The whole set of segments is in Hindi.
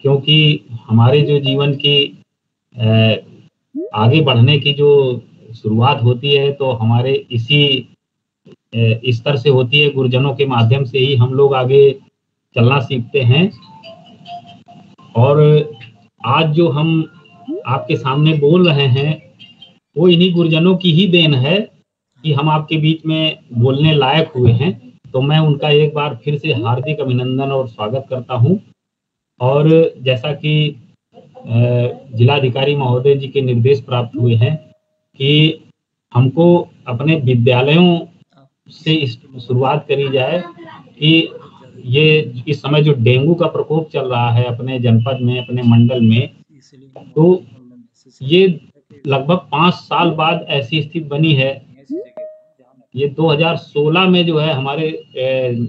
क्योंकि हमारे जो जीवन की अ, आगे बढ़ने की जो शुरुआत होती है तो हमारे इसी स्तर से होती है, गुरुजनों के माध्यम से ही हम लोग आगे चलना सीखते हैं। और आज जो हम आपके सामने बोल रहे हैं वो इन्हीं गुरुजनों की ही देन है कि हम आपके बीच में बोलने लायक हुए हैं। तो मैं उनका एक बार फिर से हार्दिक अभिनंदन और स्वागत करता हूं। और जैसा कि जिलाधिकारी महोदय जी के निर्देश प्राप्त हुए हैं कि हमको अपने विद्यालयों से शुरुआत करी जाए कि ये इस समय जो डेंगू का प्रकोप चल रहा है अपने जनपद में, अपने मंडल में, तो ये लगभग 5 साल बाद ऐसी स्थिति बनी है। ये 2016 में जो है हमारे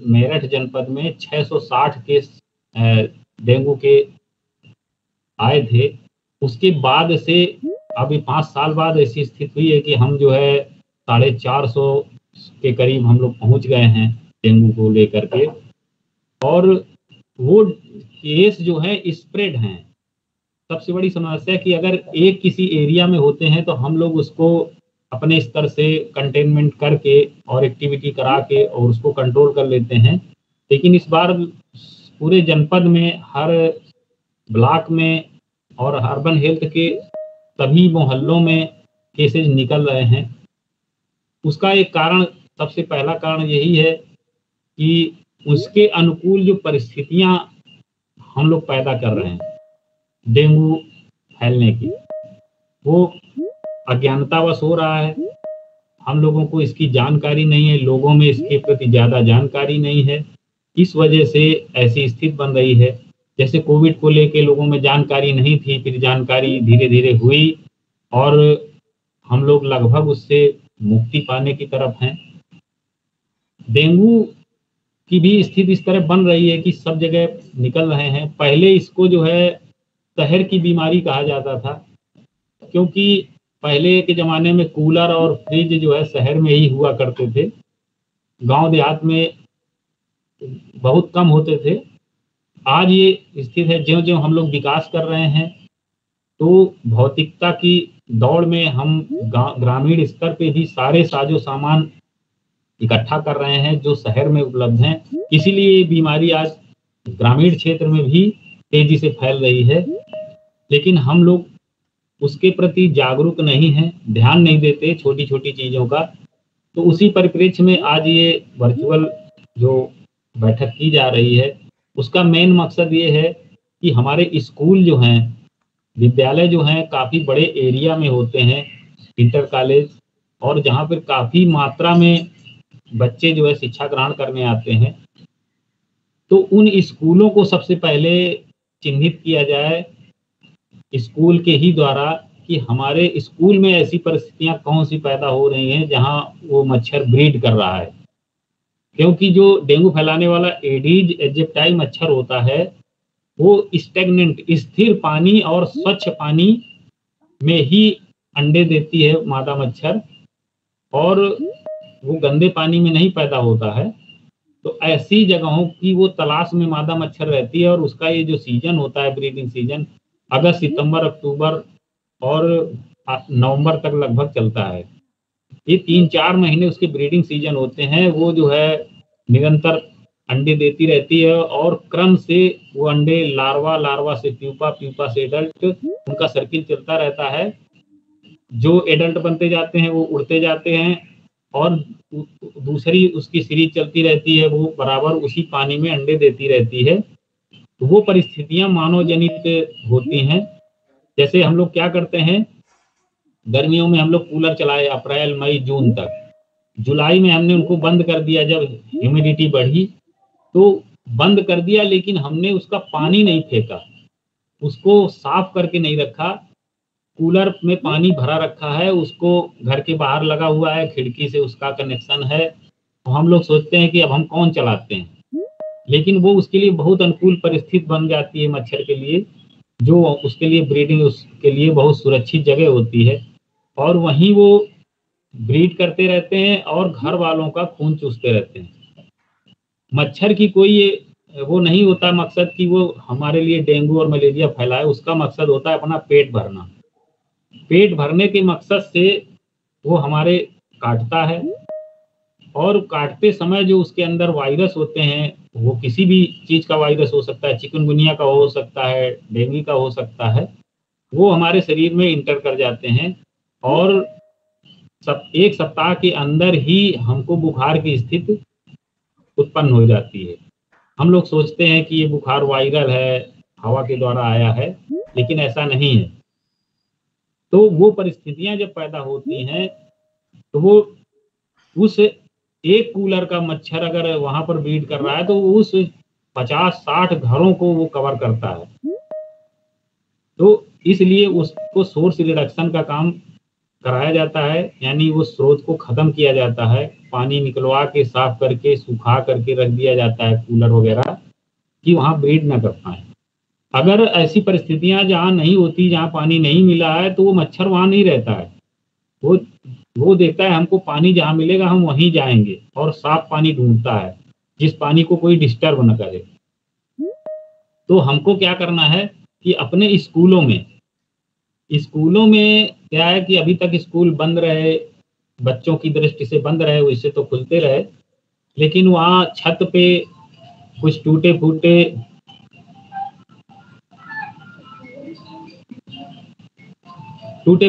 मेरठ जनपद में 660 केस डेंगू के आए थे। उसके बाद से अभी 5 साल बाद ऐसी स्थिति हुई है कि हम जो है 450 के करीब हम लोग पहुंच गए हैं डेंगू को लेकर के। और वो केस जो है स्प्रेड हैं। सबसे बड़ी समस्या कि अगर एक किसी एरिया में होते हैं तो हम लोग उसको अपने स्तर से कंटेनमेंट करके और एक्टिविटी करा के और उसको कंट्रोल कर लेते हैं। लेकिन इस बार पूरे जनपद में, हर ब्लॉक में और अर्बन हेल्थ के सभी मोहल्लों में केसेज निकल रहे हैं। उसका एक कारण, सबसे पहला कारण यही है कि उसके अनुकूल जो परिस्थितियां हम लोग पैदा कर रहे हैं डेंगू फैलने की, वो अज्ञानतावश हो रहा है। हम लोगों को इसकी जानकारी नहीं है, लोगों में इसके प्रति ज़्यादा जानकारी नहीं है। इस वजह से ऐसी स्थिति बन रही है। जैसे कोविड को लेके लोगों में जानकारी नहीं थी, फिर जानकारी धीरे धीरे हुई और हम लोग लगभग उससे मुक्ति पाने की तरफ हैं। डेंगू की भी स्थिति इस तरह बन रही है कि सब जगह निकल रहे हैं। पहले इसको जो है शहर की बीमारी कहा जाता था, क्योंकि पहले के ज़माने में कूलर और फ्रिज जो है शहर में ही हुआ करते थे, गांव देहात में बहुत कम होते थे। आज ये स्थिति है, ज्यों-ज्यों हम लोग विकास कर रहे हैं तो भौतिकता की दौड़ में हम ग्रामीण स्तर पे भी सारे साजो सामान इकट्ठा कर रहे हैं जो शहर में उपलब्ध हैं। इसीलिए ये बीमारी आज ग्रामीण क्षेत्र में भी तेजी से फैल रही है। लेकिन हम लोग उसके प्रति जागरूक नहीं हैं, ध्यान नहीं देते छोटी-छोटी चीज़ों का। तो उसी परिप्रेक्ष्य में आज ये वर्चुअल जो बैठक की जा रही है, उसका मेन मकसद ये है कि हमारे स्कूल जो हैं, विद्यालय जो हैं, काफ़ी बड़े एरिया में होते हैं, इंटर कॉलेज, और जहाँ पर काफ़ी मात्रा में बच्चे जो है शिक्षा ग्रहण करने आते हैं। तो उन स्कूलों को सबसे पहले चिन्हित किया जाए स्कूल के ही द्वारा कि हमारे स्कूल में ऐसी परिस्थितियां कौन सी पैदा हो रही हैं जहां वो मच्छर ब्रीड कर रहा है। क्योंकि जो डेंगू फैलाने वाला एडीज एजिप्टाई मच्छर होता है वो स्टेगनेंट, स्थिर पानी और स्वच्छ पानी में ही अंडे देती है मादा मच्छर, और वो गंदे पानी में नहीं पैदा होता है। तो ऐसी जगहों की वो तलाश में मादा मच्छर रहती है और उसका ये जो सीजन होता है, ब्रीडिंग सीजन, अगस्त, सितंबर, अक्टूबर और नवंबर तक लगभग चलता है। ये 3-4 महीने उसके ब्रीडिंग सीजन होते हैं। वो जो है निरंतर अंडे देती रहती है और क्रम से वो अंडे लार्वा से प्यूपा, प्यूपा से एडल्ट, उनका सर्किल चलता रहता है। जो एडल्ट बनते जाते हैं वो उड़ते जाते हैं और दूसरी उसकी सीरीज चलती रहती है, वो बराबर उसी पानी में अंडे देती रहती है। तो वो परिस्थितियां मानव जनित होती हैं। जैसे हम लोग क्या करते हैं, गर्मियों में हम लोग कूलर चलाए अप्रैल, मई, जून तक। जुलाई में हमने उनको बंद कर दिया, जब ह्यूमिडिटी बढ़ी तो बंद कर दिया, लेकिन हमने उसका पानी नहीं फेंका, उसको साफ करके नहीं रखा। कूलर में पानी भरा रखा है, उसको घर के बाहर लगा हुआ है, खिड़की से उसका कनेक्शन है। तो हम लोग सोचते हैं कि अब हम कौन चलाते हैं, लेकिन वो उसके लिए बहुत अनुकूल परिस्थिति बन जाती है मच्छर के लिए, जो उसके लिए ब्रीडिंग, उसके लिए बहुत सुरक्षित जगह होती है। और वहीं वो ब्रीड करते रहते हैं और घर वालों का खून चूसते रहते हैं। मच्छर की कोई ये वो नहीं होता मकसद कि वो हमारे लिए डेंगू और मलेरिया फैलाए, उसका मकसद होता है अपना पेट भरना। पेट भरने के मकसद से वो हमारे काटता है, और काटते समय जो उसके अंदर वायरस होते हैं, वो किसी भी चीज का वायरस हो सकता है, चिकनगुनिया का हो सकता है, डेंगू का हो सकता है, वो हमारे शरीर में इंटर कर जाते हैं, और एक सप्ताह के अंदर ही हमको बुखार की स्थिति उत्पन्न हो जाती है। हम लोग सोचते हैं कि ये बुखार वायरल है, हवा के द्वारा आया है, लेकिन ऐसा नहीं है। तो वो परिस्थितियां जब पैदा होती हैं, तो वो उस एक कूलर का मच्छर अगर वहां पर ब्रीड कर रहा है, तो उस 50-60 घरों को वो कवर करता है। तो इसलिए उसको सोर्स रिडक्शन का काम कराया जाता है, यानी वो स्रोत को खत्म किया जाता है, पानी निकलवा के साफ करके सुखा करके रख दिया जाता है कूलर वगैरह, कि वहां ब्रीड ना कर पाए। अगर ऐसी परिस्थितियां जहां नहीं होती, जहां पानी नहीं मिला है, तो वो मच्छर वहां नहीं रहता है। वो वो देखता है हमको पानी जहां मिलेगा हम वहीं जाएंगे, और साफ पानी ढूंढता है, जिस पानी को कोई डिस्टर्ब न करे। तो हमको क्या करना है कि अपने स्कूलों में क्या है कि अभी तक स्कूल बंद रहे, बच्चों की दृष्टि से बंद रहे, वैसे तो खुलते रहे, लेकिन वहाँ छत पे कुछ टूटे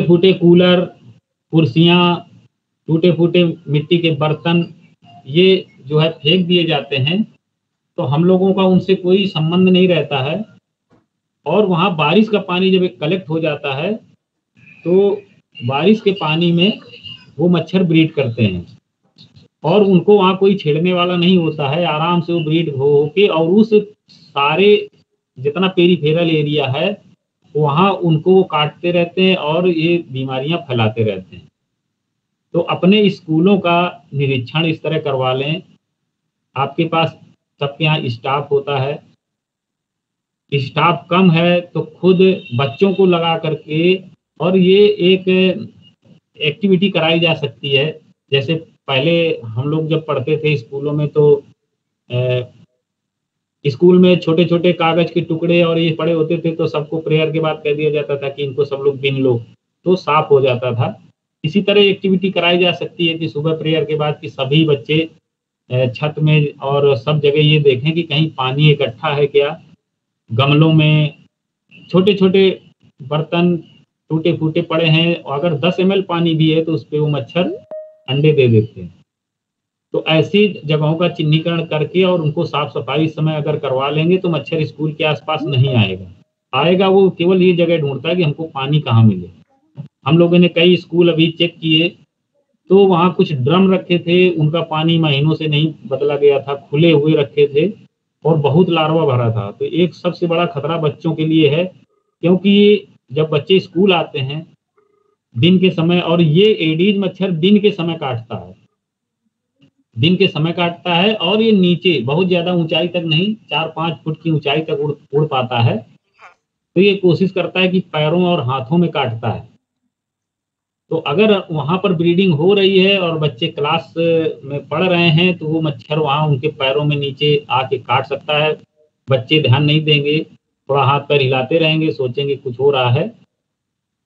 फूटे कूलर, कुर्सियाँ, टूटे फूटे मिट्टी के बर्तन, ये जो है फेंक दिए जाते हैं। तो हम लोगों का उनसे कोई संबंध नहीं रहता है, और वहाँ बारिश का पानी जब कलेक्ट हो जाता है, तो बारिश के पानी में वो मच्छर ब्रीड करते हैं, और उनको वहाँ कोई छेड़ने वाला नहीं होता है, आराम से वो ब्रीड हो के, और उस सारे जितना पेरीफेरल एरिया है वहाँ उनको वो काटते रहते हैं, और ये बीमारियां फैलाते रहते हैं। तो अपने स्कूलों का निरीक्षण इस तरह करवा लें। आपके पास सबके यहाँ स्टाफ होता है, स्टाफ कम है तो खुद बच्चों को लगा करके, और ये एक एक्टिविटी कराई जा सकती है। जैसे पहले हम लोग जब पढ़ते थे स्कूलों में, तो स्कूल में छोटे छोटे कागज के टुकड़े और ये पड़े होते थे, तो सबको प्रेयर के बाद कह दिया जाता था कि इनको सब लोग बिन लो, तो साफ हो जाता था। इसी तरह एक्टिविटी कराई जा सकती है कि सुबह प्रेयर के बाद कि सभी बच्चे छत में और सब जगह ये देखें कि कहीं पानी इकट्ठा है क्या, गमलों में छोटे छोटे बर्तन टूटे फूटे पड़े हैं, और अगर 10 ml पानी भी है तो उस पर वो मच्छर अंडे दे देते हैं। तो ऐसी जगहों का चिन्हीकरण करके और उनको साफ सफाई इस समय अगर करवा लेंगे, तो मच्छर स्कूल के आसपास नहीं आएगा। वो केवल ये जगह ढूंढता है कि हमको पानी कहाँ मिले। हम लोगों ने कई स्कूल अभी चेक किए, तो वहाँ कुछ ड्रम रखे थे, उनका पानी महीनों से नहीं बदला गया था, खुले हुए रखे थे, और बहुत लार्वा भरा था। तो एक सबसे बड़ा खतरा बच्चों के लिए है, क्योंकि जब बच्चे स्कूल आते हैं दिन के समय, और ये एडीज मच्छर दिन के समय काटता है, और ये नीचे बहुत ज्यादा ऊंचाई तक नहीं, 4-5 फुट की ऊंचाई तक उड़ पाता है। तो ये कोशिश करता है कि पैरों और हाथों में काटता है। तो अगर वहां पर ब्रीडिंग हो रही है और बच्चे क्लास में पढ़ रहे हैं, तो वो मच्छर वहां उनके पैरों में नीचे आके काट सकता है। बच्चे ध्यान नहीं देंगे, थोड़ा हाथ पैर हिलाते रहेंगे, सोचेंगे कुछ हो रहा है,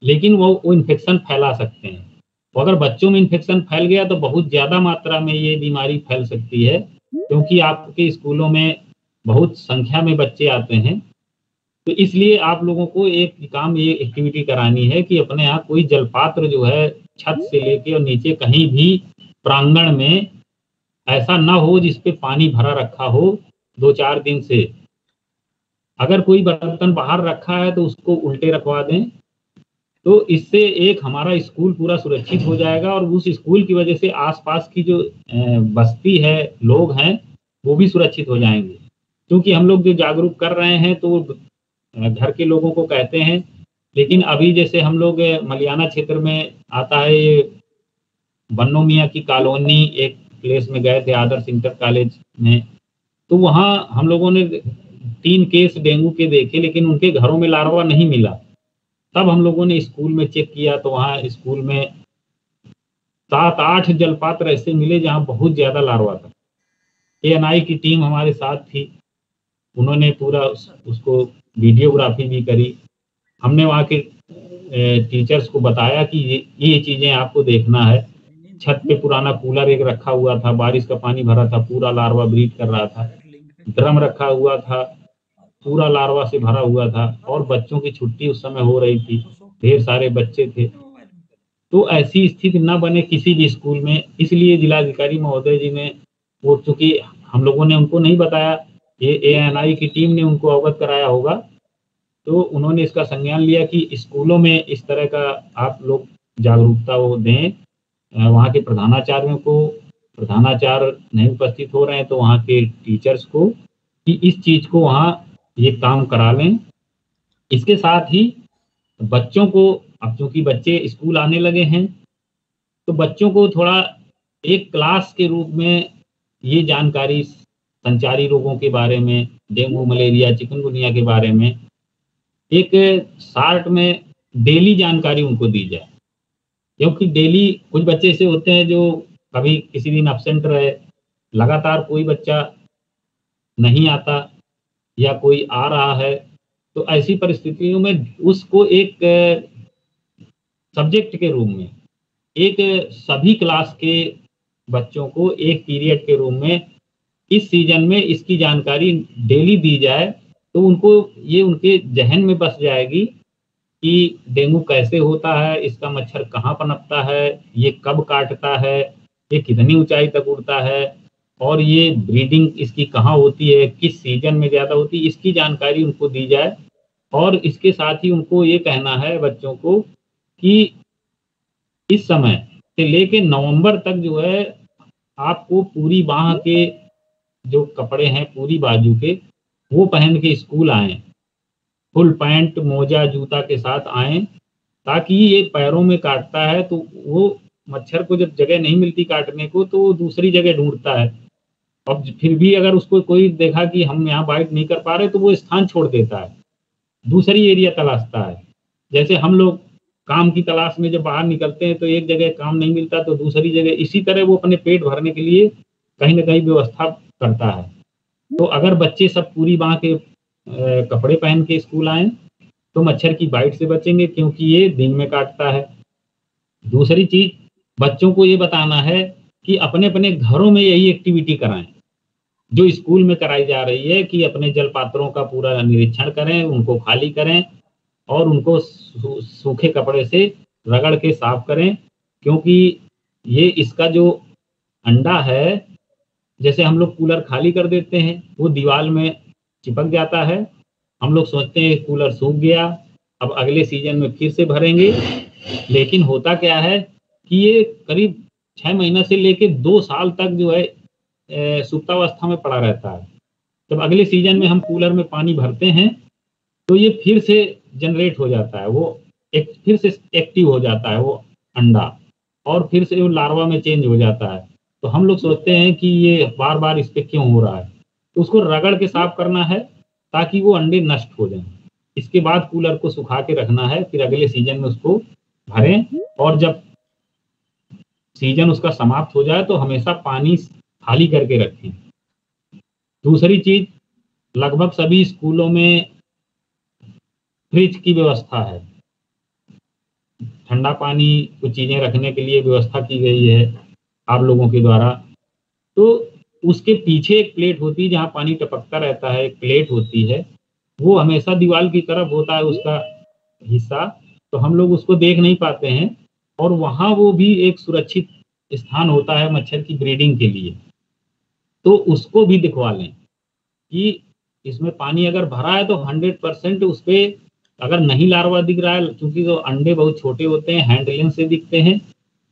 लेकिन वो इन्फेक्शन फैला सकते हैं। तो अगर बच्चों में इन्फेक्शन फैल गया तो बहुत ज़्यादा मात्रा में ये बीमारी फैल सकती है, क्योंकि आपके स्कूलों में बहुत संख्या में बच्चे आते हैं। तो इसलिए आप लोगों को एक काम, ये एक्टिविटी करानी है कि अपने यहाँ कोई जलपात्र जो है छत से लेके और नीचे कहीं भी प्रांगण में ऐसा ना हो जिसपे पानी भरा रखा हो 2-4 दिन से। अगर कोई बर्तन बाहर रखा है तो उसको उल्टे रखवा दें। तो इससे एक हमारा स्कूल पूरा सुरक्षित हो जाएगा, और उस स्कूल की वजह से आसपास की जो बस्ती है, लोग हैं, वो भी सुरक्षित हो जाएंगे। क्योंकि हम लोग जो जागरूक कर रहे हैं तो घर के लोगों को कहते हैं, लेकिन अभी जैसे हम लोग मलियाना क्षेत्र में आता है ये बन्नो मियाँ की कॉलोनी, एक प्लेस में गए थे आदर्श इंटर कॉलेज में, तो वहाँ हम लोगों ने 3 केस डेंगू के देखे, लेकिन उनके घरों में लार्वा नहीं मिला। तब हम लोगों ने स्कूल में चेक किया, तो वहाँ स्कूल में 7-8 जलपात्र ऐसे मिले जहाँ बहुत ज्यादा लार्वा था। एएनआई की टीम हमारे साथ थी, उन्होंने पूरा उसको वीडियोग्राफी भी करी। हमने वहाँ के टीचर्स को बताया कि ये चीज़ें आपको देखना है। छत पे पुराना कूलर एक रखा हुआ था, बारिश का पानी भरा था, पूरा लार्वा ब्रीड कर रहा था। ड्रम रखा हुआ था, पूरा लार्वा से भरा हुआ था, और बच्चों की छुट्टी उस समय हो रही थी, ढेर सारे बच्चे थे। तो ऐसी स्थिति न बने किसी भी स्कूल में, इसलिए जिलाधिकारी महोदय जी ने, वो चूँकि हम लोगों ने उनको नहीं बताया, ये ANI की टीम ने उनको अवगत कराया होगा, तो उन्होंने इसका संज्ञान लिया कि स्कूलों में इस तरह का आप लोग जागरूकता वो दें। वहाँ के प्रधानाचार्यों को, प्रधानाचार्य नहीं उपस्थित हो रहे हैं तो वहाँ के टीचर्स को, कि इस चीज़ को वहाँ ये काम करा लें। इसके साथ ही बच्चों को, अब चूँकि बच्चे स्कूल आने लगे हैं, तो बच्चों को थोड़ा एक क्लास के रूप में ये जानकारी संचारी रोगों के बारे में, डेंगू, मलेरिया, चिकनगुनिया के बारे में एक शार्ट में डेली जानकारी उनको दी जाए। क्योंकि डेली कुछ बच्चे ऐसे होते हैं जो कभी किसी दिन एब्सेंट रहे, लगातार कोई बच्चा नहीं आता या कोई आ रहा है, तो ऐसी परिस्थितियों में उसको एक सब्जेक्ट के रूप में, एक सभी क्लास के बच्चों को एक पीरियड के रूप में इस सीजन में इसकी जानकारी डेली दी जाए, तो उनको ये उनके ज़हन में बस जाएगी कि डेंगू कैसे होता है, इसका मच्छर कहाँ पनपता है, ये कब काटता है, ये कितनी ऊंचाई तक उड़ता है, और ये ब्रीडिंग इसकी कहाँ होती है, किस सीजन में ज़्यादा होती है, इसकी जानकारी उनको दी जाए। और इसके साथ ही उनको ये कहना है बच्चों को कि इस समय से लेके नवंबर तक जो है आपको पूरी बाँह के जो कपड़े हैं, पूरी बाजू के, वो पहन के स्कूल आएँ। फुल पैंट, मोजा, जूता के साथ आएँ, ताकि ये पैरों में काटता है तो वो मच्छर को जब जगह नहीं मिलती काटने को, तो वो दूसरी जगह ढूँढता है। अब फिर भी अगर उसको कोई देखा कि हम यहाँ बाइट नहीं कर पा रहे, तो वो स्थान छोड़ देता है, दूसरी एरिया तलाशता है। जैसे हम लोग काम की तलाश में जब बाहर निकलते हैं तो एक जगह काम नहीं मिलता तो दूसरी जगह, इसी तरह वो अपने पेट भरने के लिए कहीं न कहीं व्यवस्था करता है। तो अगर बच्चे सब पूरी बाँह के कपड़े पहन के स्कूल आएँ, तो मच्छर की बाइट से बचेंगे, क्योंकि ये दिन में काटता है। दूसरी चीज़, बच्चों को ये बताना है कि अपने-अपने घरों में यही एक्टिविटी कराएँ, जो स्कूल में कराई जा रही है, कि अपने जल पात्रों का पूरा निरीक्षण करें, उनको खाली करें और उनको सूखे कपड़े से रगड़ के साफ करें, क्योंकि ये इसका जो अंडा है, जैसे हम लोग कूलर खाली कर देते हैं, वो दीवार में चिपक जाता है। हम लोग सोचते हैं कूलर सूख गया, अब अगले सीज़न में फिर से भरेंगे, लेकिन होता क्या है कि ये करीब 6 महीना से लेके 2 साल तक जो है सुप्तावस्था में पड़ा रहता है। जब अगले सीज़न में हम कूलर में पानी भरते हैं, तो ये फिर से जनरेट हो जाता है, वो एक फिर से एक्टिव हो जाता है वो अंडा, और फिर से वो लार्वा में चेंज हो जाता है। तो हम लोग सोचते हैं कि ये बार-बार इस पे क्यों हो रहा है? तो उसको रगड़ के साफ करना है, ताकि वो अंडे नष्ट हो जाएँ। इसके बाद कूलर को सुखा के रखना है, फिर अगले सीज़न में उसको भरें, और जब सीज़न उसका समाप्त हो जाए तो हमेशा पानी खाली करके रखें। दूसरी चीज़, लगभग सभी स्कूलों में फ्रिज की व्यवस्था है। ठंडा पानी, कुछ चीज़ें रखने के लिए व्यवस्था की गई है आप लोगों के द्वारा। तो उसके पीछे एक प्लेट होती है जहाँ पानी टपकता रहता है, एक प्लेट होती है, वो हमेशा दीवार की तरफ होता है उसका हिस्सा, तो हम लोग उसको देख नहीं पाते हैं, और वहाँ वो भी एक सुरक्षित स्थान होता है मच्छर की ब्रीडिंग के लिए। तो उसको भी दिखवा लें कि इसमें पानी अगर भरा है तो 100% उसपे अगर नहीं लार्वा दिख रहा है, क्योंकि वो अंडे बहुत छोटे होते हैं, हैंड लेंस से दिखते हैं,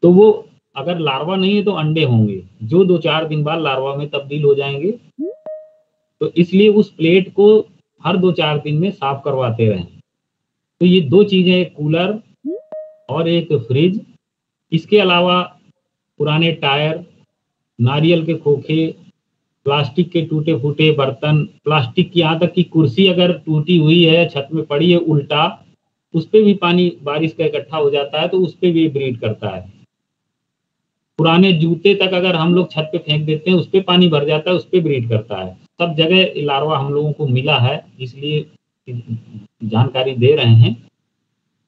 तो वो अगर लार्वा नहीं है तो अंडे होंगे, जो 2-4 दिन बाद लार्वा में तब्दील हो जाएँगे। तो इसलिए उस प्लेट को हर 2-4 दिन में साफ करवाते रहें। तो ये 2 चीज़ें, एक कूलर और एक फ्रिज। इसके अलावा पुराने टायर, नारियल के खोखे, प्लास्टिक के टूटे-फूटे बर्तन, प्लास्टिक की यहाँ तक कि कुर्सी अगर टूटी हुई है, छत में पड़ी है उल्टा, उस पे भी पानी बारिश का इकट्ठा हो जाता है, तो उस पे भी ब्रीड करता है। पुराने जूते तक अगर हम लोग छत पे फेंक देते हैं, उस पे पानी भर जाता है, उस पे ब्रीड करता है। सब जगह लार्वा हम लोगों को मिला है, इसलिए जानकारी दे रहे हैं।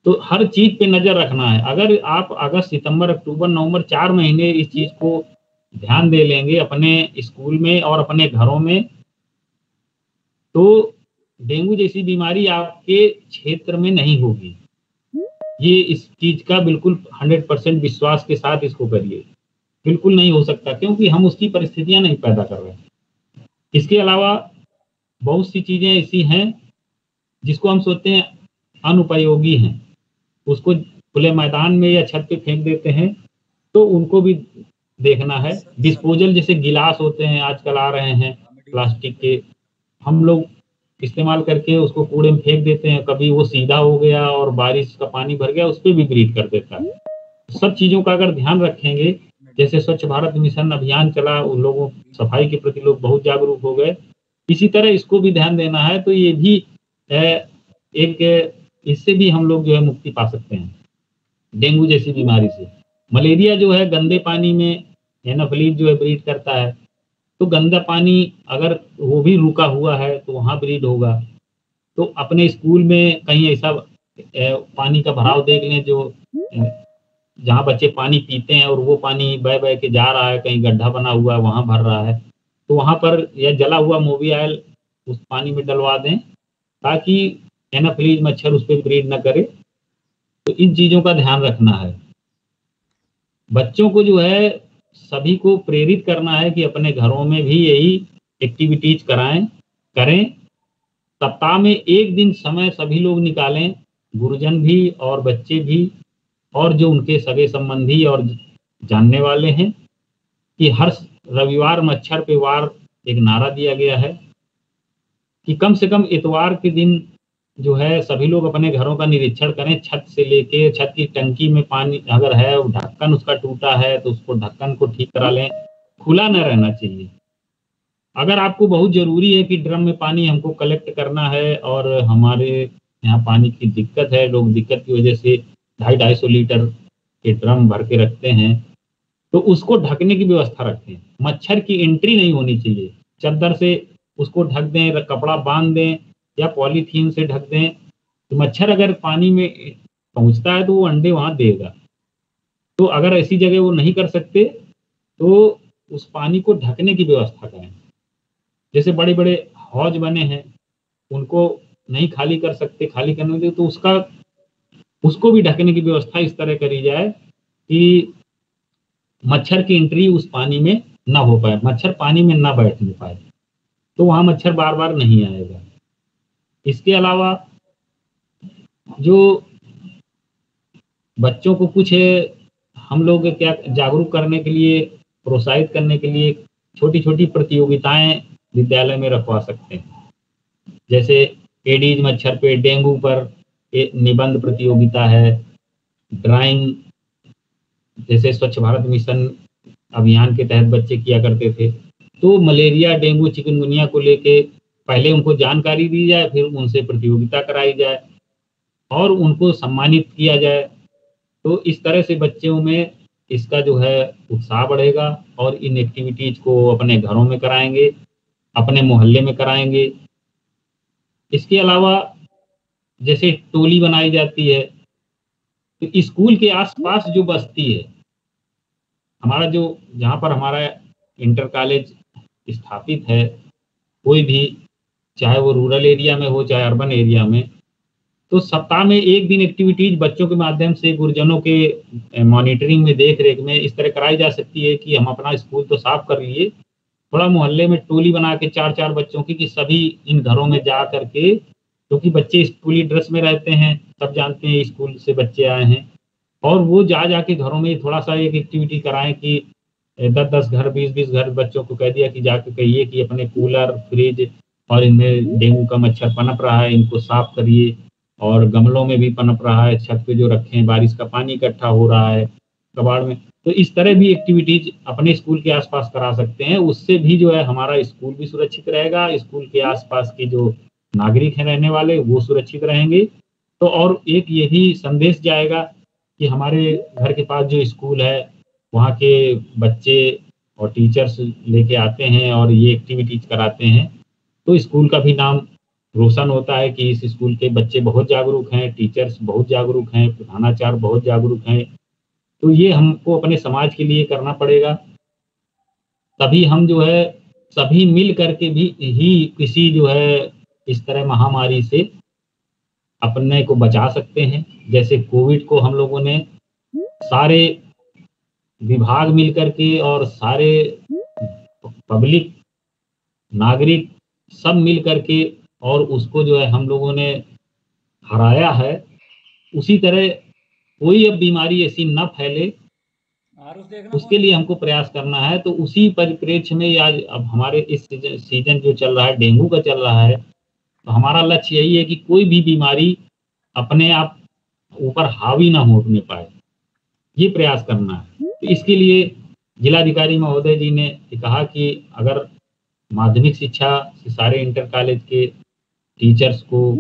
तो हर चीज पे नजर रखना है। अगर आप अगस्त, सितंबर, अक्टूबर, नवंबर 4 महीने इस चीज को ध्यान दे लेंगे अपने स्कूल में और अपने घरों में, तो डेंगू जैसी बीमारी आपके क्षेत्र में नहीं होगी। ये इस चीज का बिल्कुल 100% विश्वास के साथ इसको करिए। बिल्कुल नहीं हो सकता, क्योंकि हम उसकी परिस्थितियां नहीं पैदा कर रहे हैं। इसके अलावा बहुत सी चीजें ऐसी हैं जिसको हम सोचते हैं अनुपयोगी हैं, उसको खुले मैदान में या छत पे फेंक देते हैं, तो उनको भी देखना है। डिस्पोजल जैसे गिलास होते हैं आजकल आ रहे हैं प्लास्टिक के, हम लोग इस्तेमाल करके उसको कूड़े में फेंक देते हैं। कभी वो सीधा हो गया और बारिश का पानी भर गया, उस पर भी ब्रीड कर देता है। सब चीजों का अगर ध्यान रखेंगे, जैसे स्वच्छ भारत मिशन अभियान चला, उन लोगों सफाई के प्रति लोग बहुत जागरूक हो गए, इसी तरह इसको भी ध्यान देना है। तो ये भी एक इससे भी हम लोग जो है मुक्ति पा सकते हैं डेंगू जैसी बीमारी से। मलेरिया जो है गंदे पानी में एनाफ्लीज जो है ब्रीड करता है, तो गंदा पानी अगर वो भी रुका हुआ है तो वहाँ ब्रीड होगा। तो अपने स्कूल में कहीं ऐसा पानी का भराव देख लें जो जहाँ बच्चे पानी पीते हैं और वो पानी बह बह के जा रहा है, कहीं गड्ढा बना हुआ है वहाँ भर रहा है, तो वहाँ पर यह जला हुआ मोबी ऑयल उस पानी में डलवा दें, ताकि एनाफ्लीज मच्छर उस पर ब्रीड न करे। तो इन चीज़ों का ध्यान रखना है। बच्चों को जो है सभी को प्रेरित करना है कि अपने घरों में भी यही एक्टिविटीज करें। सप्ताह में एक दिन समय सभी लोग निकालें, गुरुजन भी और बच्चे भी, और जो उनके सगे संबंधी और जानने वाले हैं, कि हर रविवार मच्छर पे वार एक नारा दिया गया है कि कम से कम इतवार के दिन जो है सभी लोग अपने घरों का निरीक्षण करें। छत से लेके छत की टंकी में पानी अगर है, ढक्कन उसका टूटा है तो उसको ढक्कन को ठीक करा लें, खुला न रहना चाहिए। अगर आपको बहुत जरूरी है कि ड्रम में पानी हमको कलेक्ट करना है और हमारे यहाँ पानी की दिक्कत है, लोग दिक्कत की वजह से 250-250 लीटर के ड्रम भर के रखते हैं, तो उसको ढकने की व्यवस्था रखें। मच्छर की एंट्री नहीं होनी चाहिए। चद्दर से उसको ढक दें, कपड़ा बांध दें या पॉलीथीन से ढक दें। तो मच्छर अगर पानी में पहुंचता है तो वो अंडे वहां देगा। तो अगर ऐसी जगह वो नहीं कर सकते तो उस पानी को ढकने की व्यवस्था करें। जैसे बड़े बड़े हौज बने हैं, उनको नहीं खाली कर सकते, खाली करने दे, तो उसको भी ढकने की व्यवस्था इस तरह करी जाए कि मच्छर की एंट्री उस पानी में ना हो पाए, मच्छर पानी में ना बैठने पाए, तो वहां मच्छर बार बार नहीं आएगा। इसके अलावा जो बच्चों को कुछ हम लोग क्या जागरूक करने के लिए, प्रोत्साहित करने के लिए छोटी छोटी प्रतियोगिताएं विद्यालय में रखवा सकते हैं। जैसे एडीज मच्छर पे, डेंगू पर निबंध प्रतियोगिता है, ड्राइंग जैसे स्वच्छ भारत मिशन अभियान के तहत बच्चे किया करते थे। तो मलेरिया, डेंगू, चिकनगुनिया को लेके पहले उनको जानकारी दी जाए, फिर उनसे प्रतियोगिता कराई जाए और उनको सम्मानित किया जाए। तो इस तरह से बच्चों में इसका जो है उत्साह बढ़ेगा और इन एक्टिविटीज को अपने घरों में कराएंगे, अपने मोहल्ले में कराएंगे। इसके अलावा जैसे टोली बनाई जाती है, तो स्कूल के आसपास जो बस्ती है हमारा, जो जहाँ पर हमारा इंटर कॉलेज स्थापित है, कोई भी चाहे वो रूरल एरिया में हो चाहे अर्बन एरिया में, तो सप्ताह में एक दिन एक्टिविटीज बच्चों के माध्यम से, गुरुजनों के मॉनिटरिंग में, देख रेख में इस तरह कराई जा सकती है कि हम अपना स्कूल तो साफ कर लिए, थोड़ा मोहल्ले में टोली बना के 4-4 बच्चों की, कि सभी इन घरों में जा करके, क्योंकि बच्चे स्कूली ड्रेस में रहते हैं, सब जानते हैं स्कूल से बच्चे आए हैं, और वो जाके घरों में थोड़ा सा एक एक्टिविटी कराएं कि 10-10 घर, 20-20 घर बच्चों को कह दिया कि जाके कहिए कि अपने कूलर, फ्रिज और इनमें डेंगू का मच्छर पनप रहा है, इनको साफ करिए। और गमलों में भी पनप रहा है, छत पे जो रखे हैं, बारिश का पानी इकट्ठा हो रहा है कबाड़ में। तो इस तरह भी एक्टिविटीज अपने स्कूल के आसपास करा सकते हैं। उससे भी जो है हमारा स्कूल भी सुरक्षित रहेगा, स्कूल के आसपास के जो नागरिक हैं रहने वाले वो सुरक्षित रहेंगे। तो और एक यही संदेश जाएगा कि हमारे घर के पास जो स्कूल है वहाँ के बच्चे और टीचर्स लेके आते हैं और ये एक्टिविटीज कराते हैं, तो स्कूल का भी नाम रोशन होता है कि इस स्कूल के बच्चे बहुत जागरूक हैं, टीचर्स बहुत जागरूक हैं, प्रधानाचार्य बहुत जागरूक हैं। तो ये हमको अपने समाज के लिए करना पड़ेगा, तभी हम जो है सभी मिल करके भी ही किसी जो है इस तरह महामारी से अपने को बचा सकते हैं। जैसे कोविड को हम लोगों ने सारे विभाग मिल करके और सारे पब्लिक नागरिक सब मिल करके और उसको जो है हम लोगों ने हराया है। उसी तरह कोई अब बीमारी ऐसी न फैले, उसके लिए हमको प्रयास करना है। तो उसी परिप्रेक्ष्य में आज अब हमारे इस सीजन जो चल रहा है, डेंगू का चल रहा है, तो हमारा लक्ष्य यही है कि कोई भी बीमारी अपने आप ऊपर हावी ना होने पाए, ये प्रयास करना है। तो इसके लिए जिलाधिकारी महोदय जी ने कहा कि अगर माध्यमिक शिक्षा से सारे इंटर कॉलेज के टीचर्स को,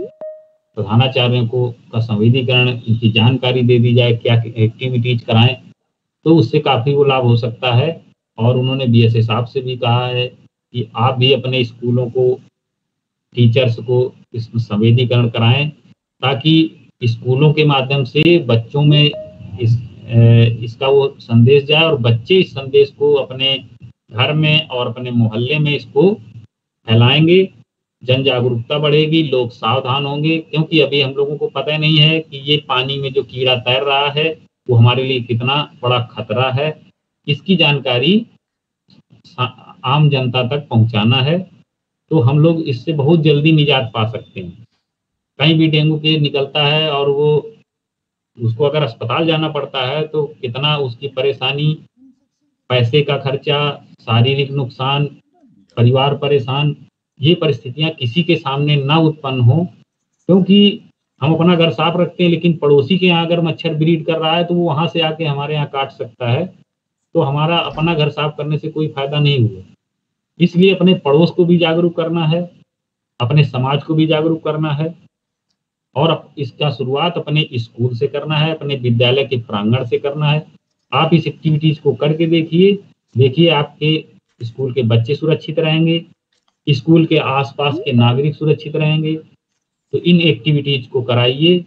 प्रधानाचार्यों को का संविधिकरण, इनकी जानकारी दे दी जाए, क्या एक्टिविटीज कराएं, तो उससे काफ़ी वो लाभ हो सकता है। और उन्होंने बीएसए साहब से भी कहा है कि आप भी अपने स्कूलों को, टीचर्स को इसमें संवेदीकरण कराएं, ताकि स्कूलों के माध्यम से बच्चों में इसका वो संदेश जाए और बच्चे इस संदेश को अपने घर में और अपने मोहल्ले में इसको फैलाएंगे, जन जागरूकता बढ़ेगी, लोग सावधान होंगे। क्योंकि अभी हम लोगों को पता नहीं है कि ये पानी में जो कीड़ा तैर रहा है वो हमारे लिए कितना बड़ा खतरा है। इसकी जानकारी आम जनता तक पहुंचाना है, तो हम लोग इससे बहुत जल्दी निजात पा सकते हैं। कहीं भी डेंगू केस निकलता है और वो उसको अगर अस्पताल जाना पड़ता है तो कितना उसकी परेशानी, पैसे का खर्चा, शारीरिक नुकसान, परिवार परेशान, ये परिस्थितियां किसी के सामने ना उत्पन्न हो। क्योंकि हम अपना घर साफ रखते हैं, लेकिन पड़ोसी के यहाँ अगर मच्छर ब्रीड कर रहा है तो वो वहां से आके हमारे यहाँ काट सकता है, तो हमारा अपना घर साफ करने से कोई फायदा नहीं हुआ। इसलिए अपने पड़ोस को भी जागरूक करना है, अपने समाज को भी जागरूक करना है, और इसका शुरुआत अपने स्कूल से करना है, अपने विद्यालय के प्रांगण से करना है। आप इस एक्टिविटीज को करके देखिए आपके स्कूल के बच्चे सुरक्षित रहेंगे, स्कूल के आसपास के नागरिक सुरक्षित रहेंगे। तो इन एक्टिविटीज को कराइए,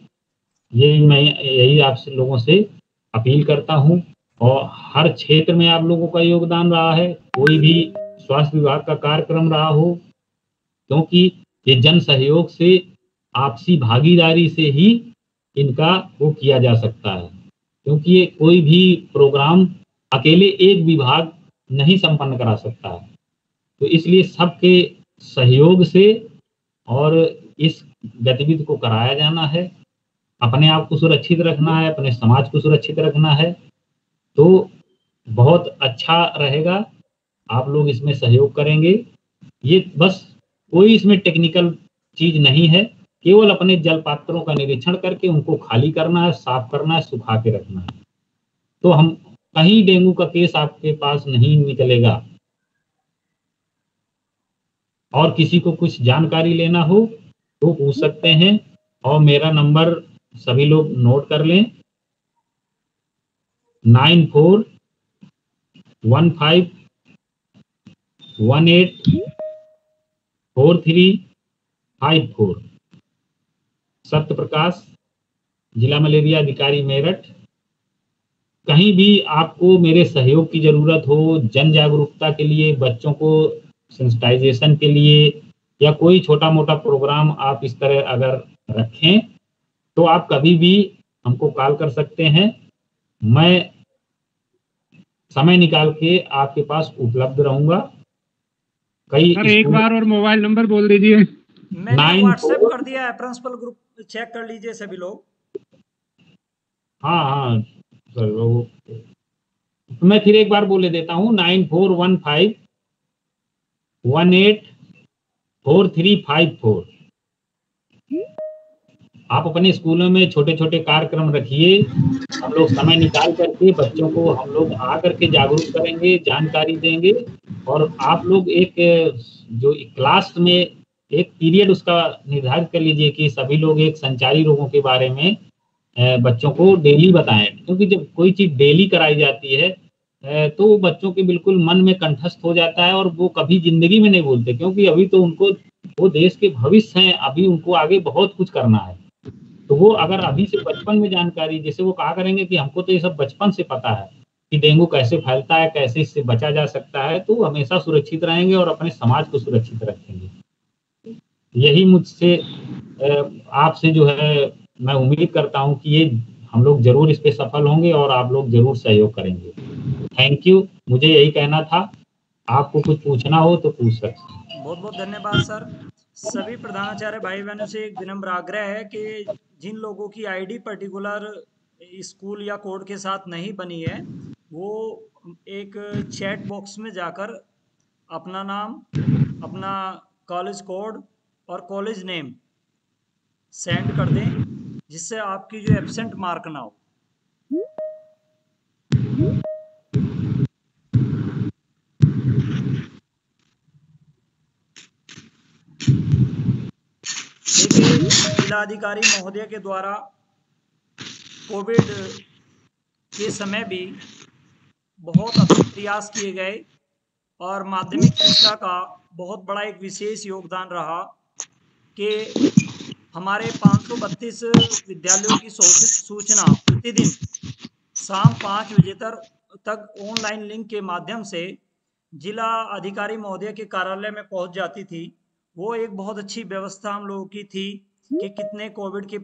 ये मैं यही आप लोगों से अपील करता हूँ। और हर क्षेत्र में आप लोगों का योगदान रहा है, कोई भी स्वास्थ्य विभाग का कार्यक्रम रहा हो, क्योंकि ये जन सहयोग से, आपसी भागीदारी से ही इनका वो किया जा सकता है। क्योंकि ये कोई भी प्रोग्राम अकेले एक विभाग नहीं संपन्न करा सकता है, तो इसलिए सबके सहयोग से और इस गतिविधि को कराया जाना है। अपने आप को सुरक्षित रखना है, अपने समाज को सुरक्षित रखना है, तो बहुत अच्छा रहेगा। आप लोग इसमें सहयोग करेंगे। ये बस कोई इसमें टेक्निकल चीज नहीं है, केवल अपने जल पात्रों का निरीक्षण करके उनको खाली करना है, साफ करना है, सुखा के रखना है, तो हम कहीं डेंगू का केस आपके पास नहीं निकलेगा। और किसी को कुछ जानकारी लेना हो तो पूछ सकते हैं, और मेरा नंबर सभी लोग नोट कर लें, 9415184354। सत्य प्रकाश, जिला मलेरिया अधिकारी मेरठ। कहीं भी आपको मेरे सहयोग की जरूरत हो, जन जागरूकता के लिए, बच्चों को सेंसिटाइजेशन के लिए, या कोई छोटा मोटा प्रोग्राम आप इस तरह अगर रखें, तो आप कभी भी हमको कॉल कर सकते हैं। मैं समय निकाल के आपके पास उपलब्ध रहूंगा। सर एक बार और मोबाइल नंबर बोल दीजिए। मैंने व्हाट्सएप कर दिया है, प्रिंसिपल ग्रुप चेक कर लीजिए सभी लोग। हाँ सर, मैं फिर एक बार बोले देता हूँ, 9415184354। आप अपने स्कूलों में छोटे छोटे कार्यक्रम रखिए, हम लोग समय निकाल करके बच्चों को हम लोग आकर के जागरूक करेंगे, जानकारी देंगे। और आप लोग एक जो क्लास में एक पीरियड उसका निर्धारित कर लीजिए कि सभी लोग एक संचारी रोगों के बारे में बच्चों को डेली बताएं। क्योंकि जब कोई चीज डेली कराई जाती है तो बच्चों के बिल्कुल मन में कंठस्थ हो जाता है और वो कभी जिंदगी में नहीं भूलते, क्योंकि अभी तो उनको वो देश के भविष्य हैं, अभी उनको आगे बहुत कुछ करना है। तो वो अगर अभी से बचपन में जानकारी, जैसे वो कहा करेंगे कि हमको तो ये सब बचपन से पता है कि डेंगू कैसे फैलता है, कैसे इससे बचा जा सकता है, तो हमेशा सुरक्षित रहेंगे और अपने समाज को सुरक्षित रखेंगे। यही मुझसे आपसे जो है मैं उम्मीद करता हूँ कि ये हम लोग जरूर इस पे सफल होंगे और आप लोग जरूर सहयोग करेंगे। थैंक यू, मुझे यही कहना था। आपको कुछ पूछना हो तो पूछ सकते हैं। बहुत बहुत धन्यवाद सर। सभी प्रधानाचार्य भाई बहनों से एक विनम्र आग्रह है कि जिन लोगों की आईडी पर्टिकुलर स्कूल या कोड के साथ नहीं बनी है, वो एक चैट बॉक्स में जाकर अपना नाम, अपना कॉलेज कोड और कॉलेज नेम सेंड कर दें, जिससे आपकी जो एब्सेंट मार्क ना हो। देखिए, जिलाधिकारी महोदय के द्वारा कोविड के समय भी बहुत अच्छे प्रयास किए गए और माध्यमिक शिक्षा का बहुत बड़ा एक विशेष योगदान रहा कि हमारे 532 विद्यालयों की सूचना प्रतिदिन शाम 5 बजे तक ऑनलाइन लिंक के माध्यम से जिला अधिकारी महोदय के कार्यालय में पहुंच जाती थी। वो एक बहुत अच्छी व्यवस्था हम लोगों की थी कि कितने कोविड के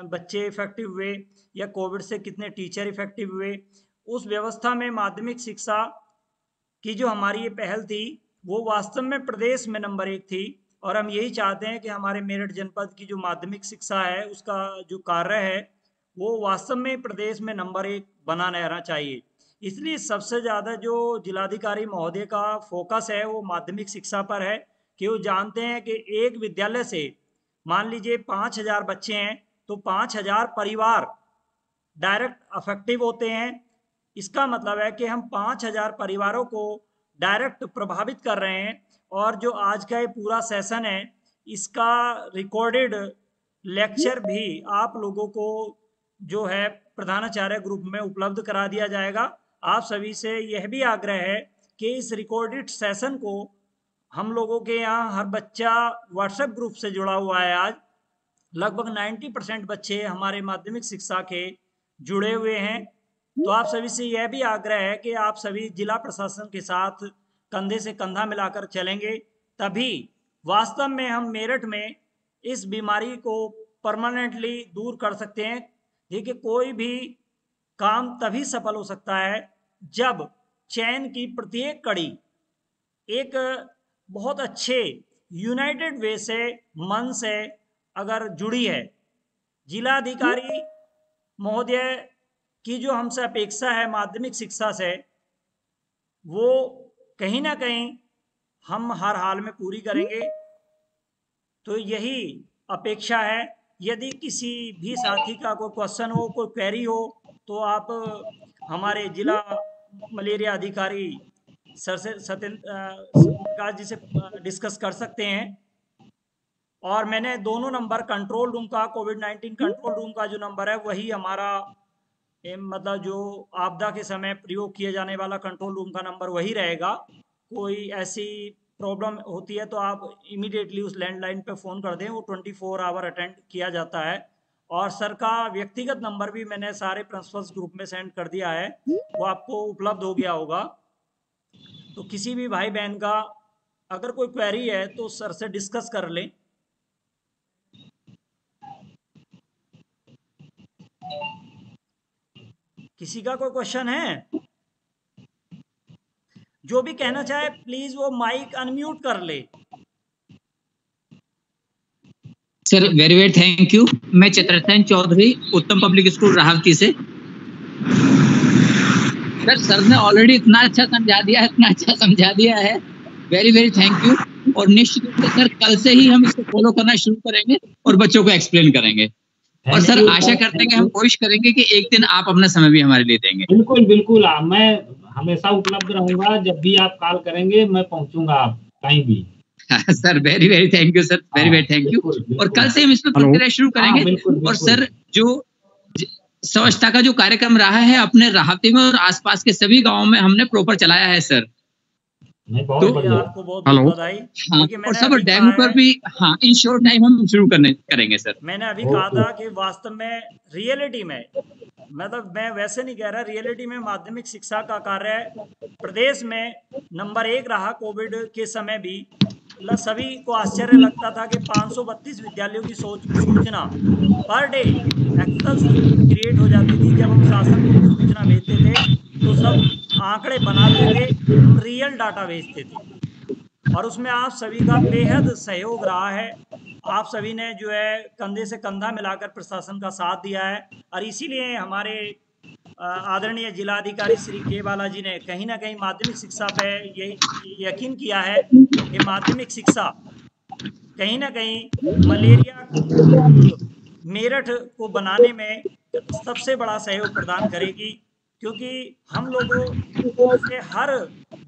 बच्चे इफेक्टिव हुए या कोविड से कितने टीचर इफेक्टिव हुए। उस व्यवस्था में माध्यमिक शिक्षा की जो हमारी ये पहल थी, वो वास्तव में प्रदेश में नंबर 1 थी और हम यही चाहते हैं कि हमारे मेरठ जनपद की जो माध्यमिक शिक्षा है, उसका जो कार्य है, वो वास्तव में प्रदेश में नंबर 1 बना रहना चाहिए। इसलिए सबसे ज़्यादा जो जिलाधिकारी महोदय का फोकस है, वो माध्यमिक शिक्षा पर है कि वो जानते हैं कि एक विद्यालय से मान लीजिए 5000 बच्चे हैं, तो 5000 परिवार डायरेक्ट अफेक्टिव होते हैं। इसका मतलब है कि हम 5000 परिवारों को डायरेक्ट प्रभावित कर रहे हैं। और जो आज का ये पूरा सेशन है, इसका रिकॉर्डेड लेक्चर भी आप लोगों को जो है प्रधानाचार्य ग्रुप में उपलब्ध करा दिया जाएगा। आप सभी से यह भी आग्रह है कि इस रिकॉर्डेड सेशन को हम लोगों के यहाँ हर बच्चा व्हाट्सएप ग्रुप से जुड़ा हुआ है। आज लगभग 90% बच्चे हमारे माध्यमिक शिक्षा के जुड़े हुए हैं। तो आप सभी से यह भी आग्रह है कि आप सभी जिला प्रशासन के साथ कंधे से कंधा मिलाकर चलेंगे, तभी वास्तव में हम मेरठ में इस बीमारी को परमानेंटली दूर कर सकते हैं। देखिए, कोई भी काम तभी सफल हो सकता है जब चैन की प्रत्येक कड़ी एक बहुत अच्छे यूनाइटेड वे से, मन से अगर जुड़ी है। जिलाधिकारी महोदय की जो हमसे अपेक्षा है माध्यमिक शिक्षा से, वो कहीं ना कहीं हम हर हाल में पूरी करेंगे। तो यही अपेक्षा है। यदि किसी भी साथी का कोई क्वेश्चन हो, कोई क्वेरी हो, तो आप हमारे जिला मलेरिया अधिकारी सर से सत्येंद्र जी से डिस्कस कर सकते हैं। और मैंने दोनों नंबर कंट्रोल रूम का, कोविड-19 कंट्रोल रूम का जो नंबर है, वही हमारा मतलब जो आपदा के समय प्रयोग किए जाने वाला कंट्रोल रूम का नंबर वही रहेगा। कोई ऐसी प्रॉब्लम होती है तो आप इमीडिएटली उस लैंडलाइन पे फ़ोन कर दें, वो 24 आवर अटेंड किया जाता है। और सर का व्यक्तिगत नंबर भी मैंने सारे प्रिंसिपल्स ग्रुप में सेंड कर दिया है, वो आपको उपलब्ध हो गया होगा। तो किसी भी भाई बहन का अगर कोई क्वेरी है तो सर से डिस्कस कर लें। किसी का कोई क्वेश्चन है? जो भी कहना चाहे प्लीज वो माइक अनम्यूट कर ले। Sir very very thank you. मैं चित्रसेन चौधरी, उत्तम पब्लिक स्कूल राहवती से। सर ने ऑलरेडी इतना अच्छा समझा दिया है, वेरी वेरी थैंक यू। और निश्चित रूप से सर कल से ही हम इसको फॉलो करना शुरू करेंगे और बच्चों को एक्सप्लेन करेंगे। और सर आशा करते हैं कि हम कोशिश करेंगे कि एक दिन आप अपना समय भी हमारे लिए देंगे। बिल्कुल बिल्कुल, मैं हमेशा उपलब्ध रहूंगा। जब भी आप कॉल करेंगे मैं पहुंचूंगा आप कहीं भी। Sir very very thank you sir, very very thank you. और कल से हम इस पर प्रक्रिया शुरू करेंगे। और सर जो स्वच्छता का जो कार्यक्रम रहा है अपने राहवती में और आसपास के सभी गांवों में हमने प्रॉपर चलाया है सर। बहुत बढ़िया। आपको बहुत बहुत बधाई। हाँ, और सब डेमो पर भी हाँ इन शॉर्ट टाइम हम शुरू करेंगे सर। मैंने अभी कहा था कि वास्तव में रियलिटी में, मतलब मैं वैसे नहीं कह रहा, रियलिटी में माध्यमिक शिक्षा का कार्य प्रदेश में नंबर 1 रहा कोविड के समय भी। सभी को आश्चर्य लगता था कि 532 विद्यालयों की सूचना पर डे एक्सेल शीट में क्रिएट हो जाती थी। जब हम शासन को सूचना भेजते थे तो सब आंकड़े बनाते थे, हम रियल डाटा भेजते थे, और उसमें आप सभी का बेहद सहयोग रहा है। आप सभी ने जो है कंधे से कंधा मिलाकर प्रशासन का साथ दिया है, और इसीलिए हमारे आदरणीय जिलाधिकारी श्री के बालाजी ने कहीं ना कहीं माध्यमिक शिक्षा पे ये यकीन किया है कि माध्यमिक शिक्षा कहीं ना कहीं मलेरिया मेरठ को बनाने में सबसे बड़ा सहयोग प्रदान करेगी, क्योंकि हम लोगों से हर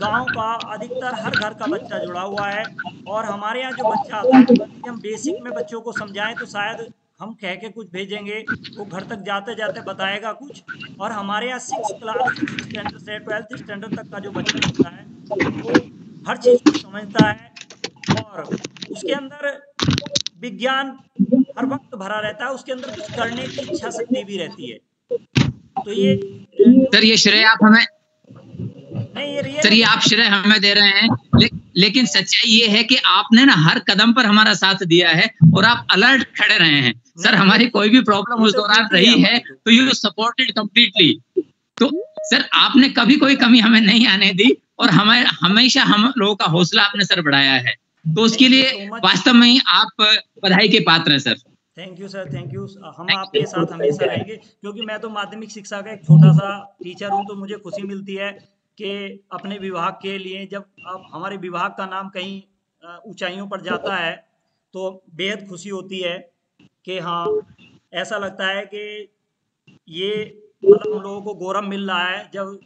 गांव का अधिकतर हर घर का बच्चा जुड़ा हुआ है, और हमारे यहाँ जो बच्चा आता है यदि हम बेसिक में बच्चों को समझाएं तो शायद हम कह के कुछ भेजेंगे, वो घर तक जाते जाते बताएगा कुछ, और हमारे यहाँ 6 स्टैंडर्ड से 12th स्टैंडर्ड तक का जो बच्चा होता है वो हर चीज़ को समझता है, और उसके अंदर विज्ञान हर वक्त भरा रहता है, उसके अंदर कुछ करने की इच्छा शक्ति भी रहती है। तो ये सर ये श्रेय आप हमें नहीं, सर ये आप श्रेय हमें दे रहे हैं, लेकिन सच्चाई ये है कि आपने ना हर कदम पर हमारा साथ दिया है और आप अलर्ट खड़े रहे हैं सर। हमारी कोई भी प्रॉब्लम उस दौरान रही है तो यू सपोर्टेड कंप्लीटली। तो सर आपने कभी कोई कमी हमें नहीं आने दी, और हमें हमेशा हम लोगों का हौसला आपने सर बढ़ाया है, तो उसके लिए वास्तव में ही आप बधाई के पात्र हैं sir. Thank you sir, thank you. हम आपके साथ हमेशा रहेंगे, क्योंकि मैं तो माध्यमिक शिक्षा का एक छोटा सा टीचर हूँ, तो मुझे खुशी मिलती है कि अपने विभाग के लिए जब अब हमारे विभाग का नाम कहीं ऊंचाइयों पर जाता है तो बेहद खुशी होती है कि हाँ, ऐसा लगता है कि ये मतलब हम लोगों को गौरव मिल रहा है। जब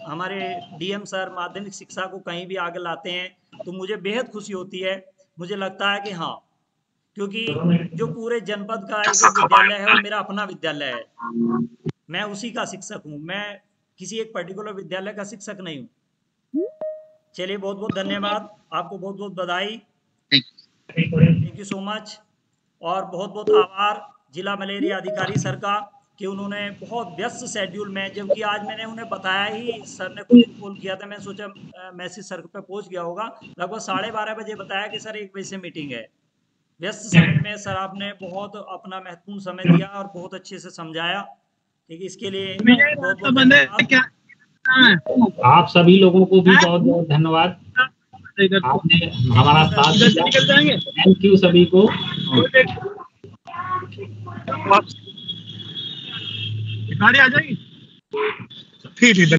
हमारे डीएम सर माध्यमिक शिक्षा को कहीं भी आगे लाते हैं तो मुझे बेहद खुशी होती है। मुझे लगता है कि हाँ, क्योंकि जो पूरे जनपद का एक विद्यालय है वो मेरा अपना विद्यालय है, मैं उसी का शिक्षक हूँ, मैं किसी एक पर्टिकुलर विद्यालय का शिक्षक नहीं हूँ। चलिए, बहुत बहुत धन्यवाद, आपको बहुत बहुत बधाई, थैंक यू सो मच, और बहुत बहुत आभार जिला मलेरिया अधिकारी सर का कि उन्होंने बहुत व्यस्त शेड्यूल में, जबकि आज मैंने उन्हें बताया ही, सर ने खुद कॉल किया था, मैं सोचा मैसेज सर पे पहुंच गया होगा, लगभग 12:30 बजे बताया कि सर 1 बजे से मीटिंग है। व्यस्त समय में सर आपने बहुत अपना महत्वपूर्ण समय दिया और बहुत अच्छे से समझाया, ठीक है, इसके लिए बहुत बहुत धन्यवाद। आप सभी लोगों को भी बहुत बहुत धन्यवाद, आपने हमारा साथ दिया। थैंक यू सभी को। गाड़ी आ जाएगी। ठीक है।